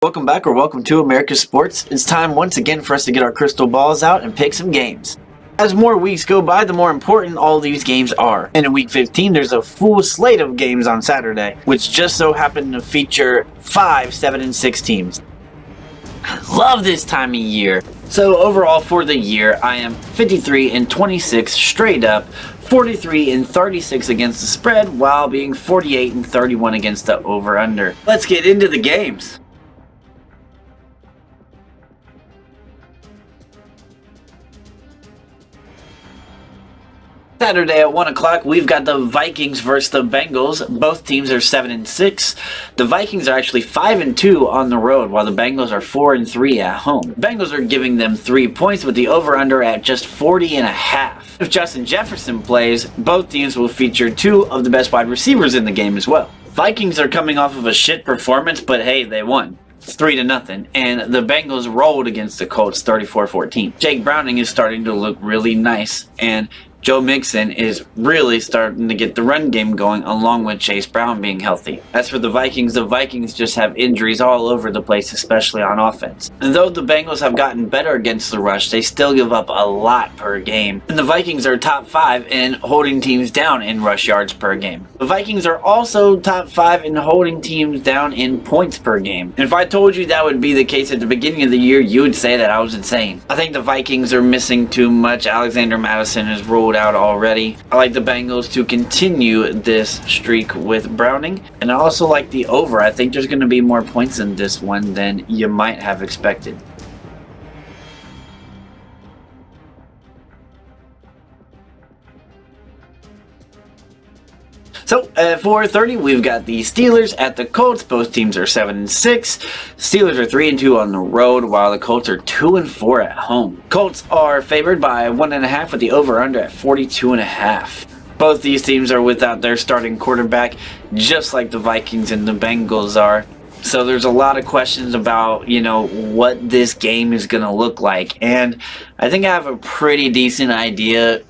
welcome back or welcome to America's Sports. It's time once again for us to get our crystal balls out and pick some games. As more weeks go by, the more important all these games are. And in Week 15, there's a full slate of games on Saturday, which just so happened to feature 5 7-6 teams. I love this time of year. So overall for the year, I am 53-26 straight up, 43-36 against the spread, while being 48-31 against the over-under. Let's get into the games. Saturday at 1 o'clock, we've got the Vikings versus the Bengals. Both teams are 7-6. The Vikings are actually 5-2 on the road, while the Bengals are 4-3 at home. The Bengals are giving them 3 points with the over-under at just 40.5. If Justin Jefferson plays, both teams will feature 2 of the best wide receivers in the game as well. Vikings are coming off of a shit performance, but hey, they won. It's 3-0, and the Bengals rolled against the Colts 34-14. Jake Browning is starting to look really nice, and Joe Mixon is really starting to get the run game going, along with Chase Brown being healthy. As for the Vikings just have injuries all over the place, especially on offense. And though the Bengals have gotten better against the rush, they still give up a lot per game. And the Vikings are top 5 in holding teams down in rush yards per game. The Vikings are also top 5 in holding teams down in points per game. And if I told you that would be the case at the beginning of the year, you would say that I was insane. I think the Vikings are missing too much. Alexander Mattison is ruled out already. I like the Bengals to continue this streak with Browning, and I also like the over. I think there's going to be more points in this one than you might have expected. So at 4:30, we've got the Steelers at the Colts. Both teams are 7-6. Steelers are 3-2 on the road, while the Colts are 2-4 at home. Colts are favored by 1.5 with the over/under at 42.5. Both these teams are without their starting quarterback, just like the Vikings and the Bengals are. So there's a lot of questions about, what this game is going to look like. And I think I have a pretty decent idea,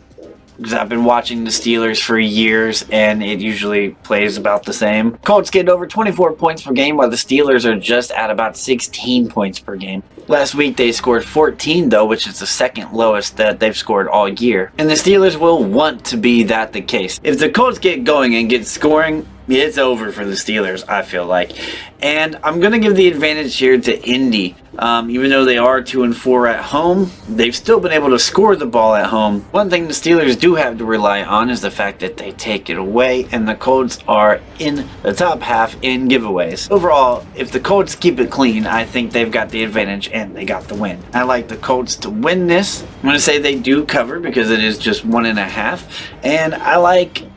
because I've been watching the Steelers for years, and it usually plays about the same. Colts get over 24 points per game, while the Steelers are just at about 16 points per game. Last week they scored 14, though, which is the second lowest that they've scored all year. And the Steelers will want to be that the case. If the Colts get going and get scoring, it's over for the Steelers, I feel like. And I'm going to give the advantage here to Indy. Even though they are 2-4 at home, they've still been able to score the ball at home. One thing the Steelers do have to rely on is the fact that they take it away, and the Colts are in the top half in giveaways. Overall, if the Colts keep it clean, I think they've got the advantage and they got the win. I like the Colts to win this. I'm going to say they do cover because it is just 1.5, and I like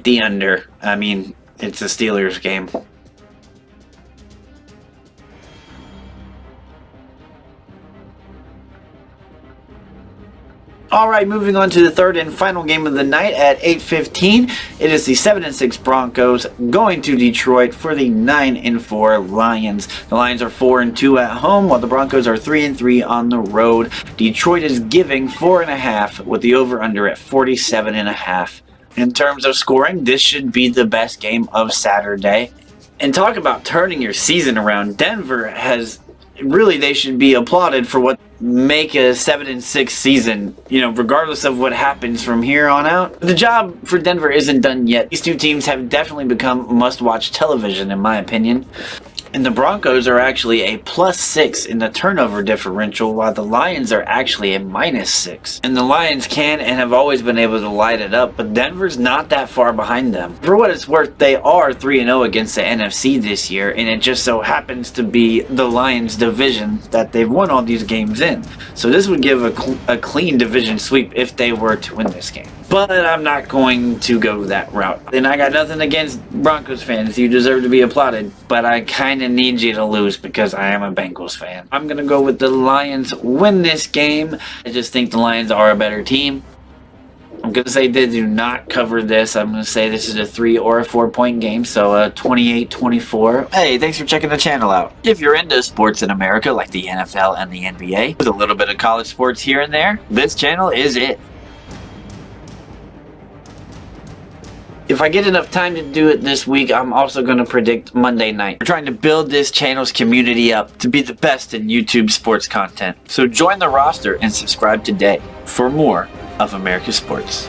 the under. I mean, it's a Steelers game. Alright, moving on to the third and final game of the night at 8:15. It is the 7-6 Broncos going to Detroit for the 9-4 Lions. The Lions are 4-2 at home, while the Broncos are 3-3 on the road. Detroit is giving 4.5 with the over-under at 47.5. In terms of scoring, this should be the best game of Saturday. And talk about turning your season around. Denver has really, they should be applauded for what make a 7-6 season, regardless of what happens from here on out. The job for Denver isn't done yet. These two teams have definitely become must-watch television, in my opinion. And the Broncos are actually a +6 in the turnover differential, while the Lions are actually a -6. And the Lions can and have always been able to light it up, but Denver's not that far behind them. For what it's worth, they are 3-0 against the NFC this year, and it just so happens to be the Lions division that they've won all these games in. So this would give a clean division sweep if they were to win this game. But I'm not going to go that route. And I got nothing against Broncos fans. You deserve to be applauded. But I kind of need you to lose because I am a Bengals fan. I'm going to go with the Lions win this game. I just think the Lions are a better team. I'm going to say they do not cover this. I'm going to say this is a 3 or a 4 point game. So a 28-24. Hey, thanks for checking the channel out. If you're into sports in America like the NFL and the NBA, with a little bit of college sports here and there, this channel is it. If I get enough time to do it this week, I'm also going to predict Monday night. We're trying to build this channel's community up to be the best in YouTube sports content. So join the roster and subscribe today for more of America's Sports.